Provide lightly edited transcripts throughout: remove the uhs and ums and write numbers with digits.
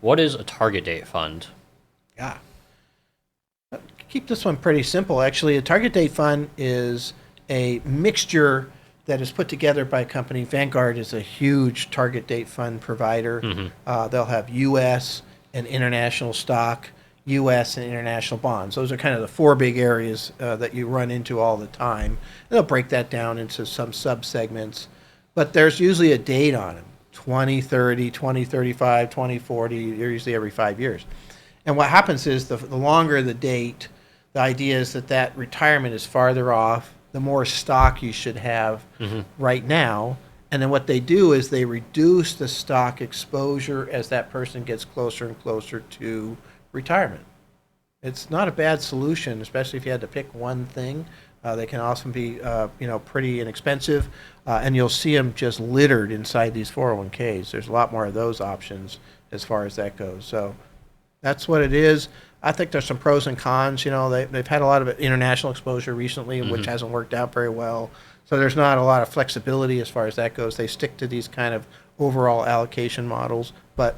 What is a target date fund? Yeah. Keep this one pretty simple. Actually, a target date fund is a mixture that is put together by a company. Vanguard is a huge target date fund provider. Hmm. They'll have U.S. and international stock, U.S. and international bonds. Those are kind of the four big areas that you run into all the time. They'll break that down into some subsegments, but there's usually a date on them: 2030, 2035, 2040. They're usually every 5 years. And what happens is the longer the date, the idea is that retirement is farther off, the more stock you should have Hmm. right now. And then what they do is they reduce the stock exposure as that person gets closer and closer to retirement. It's not a bad solution, especially if you had to pick one thing. They can also be, pretty inexpensive, and you'll see them just littered inside these 401ks. There's a lot more of those options as far as that goes. So that's what it is. I think there's some pros and cons. They've had a lot of international exposure recently, which Hmm. hasn't worked out very well. So there's not a lot of flexibility as far as that goes. They stick to these kind of overall allocation models, but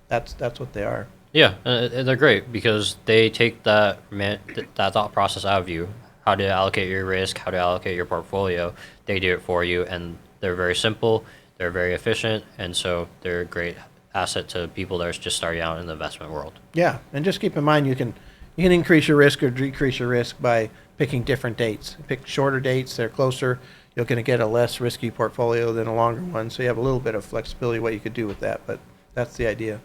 that's what they are. Yeah, they're great because they take that thought process out of you. How to allocate your risk, how to allocate your portfolio. They do it for you, and they're very simple. They're very efficient, and so they're a great asset to people that are just starting out in the investment world. Yeah, and just keep in mind you can increase your risk or decrease your risk by picking different dates. Pick shorter dates; they're closer. You're going to get a less risky portfolio than a longer one, so you have a little bit of flexibility what you could do with that. But that's the idea.